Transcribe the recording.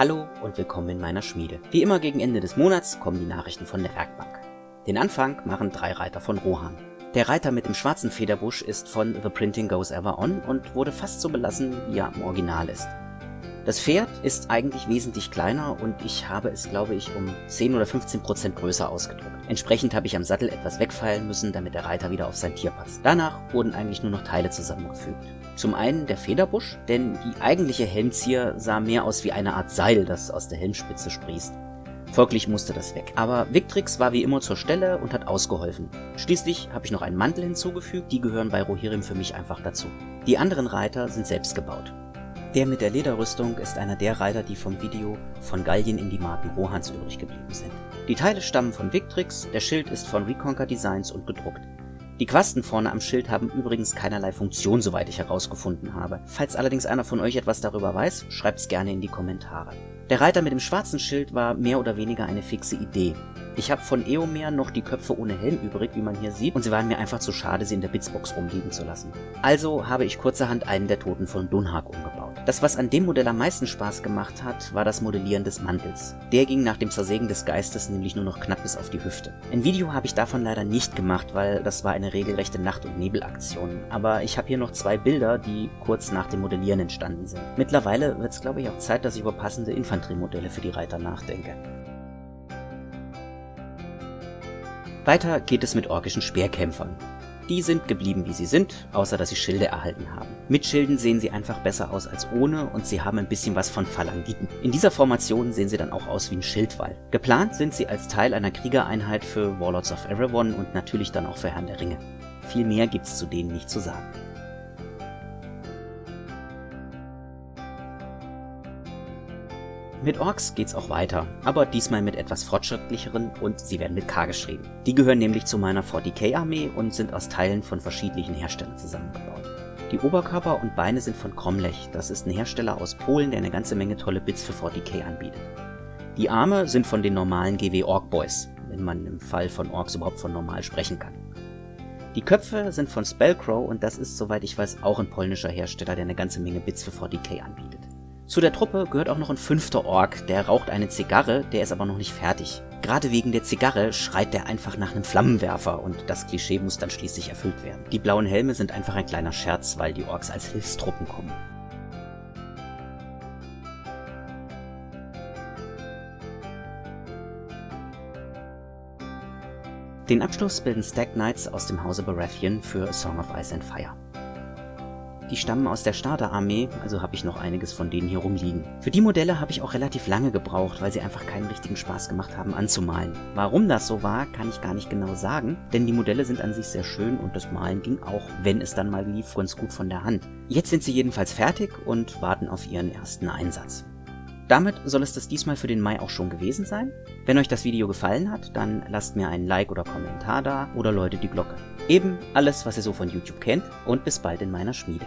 Hallo und willkommen in meiner Schmiede. Wie immer gegen Ende des Monats kommen die Nachrichten von der Werkbank. Den Anfang machen 3 Reiter von Rohan. Der Reiter mit dem schwarzen Federbusch ist von The Printing Goes Ever On und wurde fast so belassen, wie er im Original ist. Das Pferd ist eigentlich wesentlich kleiner und ich habe es, glaube ich, um 10 oder 15% größer ausgedrückt. Entsprechend habe ich am Sattel etwas wegfeilen müssen, damit der Reiter wieder auf sein Tier passt. Danach wurden eigentlich nur noch Teile zusammengefügt. Zum einen der Federbusch, denn die eigentliche Helmzier sah mehr aus wie eine Art Seil, das aus der Helmspitze sprießt. Folglich musste das weg. Aber Victrix war wie immer zur Stelle und hat ausgeholfen. Schließlich habe ich noch einen Mantel hinzugefügt, die gehören bei Rohirrim für mich einfach dazu. Die anderen Reiter sind selbst gebaut. Der mit der Lederrüstung ist einer der Reiter, die vom Video von Gallien in die Marken Rohans übrig geblieben sind. Die Teile stammen von Victrix, der Schild ist von Reconquer Designs und gedruckt. Die Quasten vorne am Schild haben übrigens keinerlei Funktion, soweit ich herausgefunden habe. Falls allerdings einer von euch etwas darüber weiß, schreibt's gerne in die Kommentare. Der Reiter mit dem schwarzen Schild war mehr oder weniger eine fixe Idee. Ich habe von Eomer noch die Köpfe ohne Helm übrig, wie man hier sieht, und sie waren mir einfach zu schade, sie in der Bitsbox rumliegen zu lassen. Also habe ich kurzerhand einen der Toten von Dunhag umgebaut. Das, was an dem Modell am meisten Spaß gemacht hat, war das Modellieren des Mantels. Der ging nach dem Zersägen des Geistes nämlich nur noch knapp bis auf die Hüfte. Ein Video habe ich davon leider nicht gemacht, weil das war eine regelrechte Nacht- und Nebelaktion. Aber ich habe hier noch 2 Bilder, die kurz nach dem Modellieren entstanden sind. Mittlerweile wird es, glaube ich, auch Zeit, dass ich über passende Infanteriemodelle für die Reiter nachdenke. Weiter geht es mit orkischen Speerkämpfern. Die sind geblieben, wie sie sind, außer dass sie Schilde erhalten haben. Mit Schilden sehen sie einfach besser aus als ohne und sie haben ein bisschen was von Phalangiten. In dieser Formation sehen sie dann auch aus wie ein Schildwall. Geplant sind sie als Teil einer Kriegereinheit für Warlords of Erebon und natürlich dann auch für Herrn der Ringe. Viel mehr gibt's zu denen nicht zu sagen. Mit Orks geht's auch weiter, aber diesmal mit etwas fortschrittlicheren und sie werden mit K geschrieben. Die gehören nämlich zu meiner 40k-Armee und sind aus Teilen von verschiedenen Herstellern zusammengebaut. Die Oberkörper und Beine sind von Cromlech, das ist ein Hersteller aus Polen, der eine ganze Menge tolle Bits für 40k anbietet. Die Arme sind von den normalen GW Ork Boys, wenn man im Fall von Orks überhaupt von normal sprechen kann. Die Köpfe sind von Spellcrow und das ist, soweit ich weiß, auch ein polnischer Hersteller, der eine ganze Menge Bits für 40k anbietet. Zu der Truppe gehört auch noch ein 5. Ork, der raucht eine Zigarre, der ist aber noch nicht fertig. Gerade wegen der Zigarre schreit der einfach nach einem Flammenwerfer und das Klischee muss dann schließlich erfüllt werden. Die blauen Helme sind einfach ein kleiner Scherz, weil die Orks als Hilfstruppen kommen. Den Abschluss bilden Stag Knights aus dem Hause Baratheon für A Song of Ice and Fire. Die stammen aus der Starterarmee, also habe ich noch einiges von denen hier rumliegen. Für die Modelle habe ich auch relativ lange gebraucht, weil sie einfach keinen richtigen Spaß gemacht haben anzumalen. Warum das so war, kann ich gar nicht genau sagen, denn die Modelle sind an sich sehr schön und das Malen ging auch, wenn es dann mal lief, ganz gut von der Hand. Jetzt sind sie jedenfalls fertig und warten auf ihren ersten Einsatz. Damit soll es das diesmal für den Mai auch schon gewesen sein. Wenn euch das Video gefallen hat, dann lasst mir einen Like oder Kommentar da oder läutet die Glocke. Eben alles, was ihr so von YouTube kennt und bis bald in meiner Schmiede.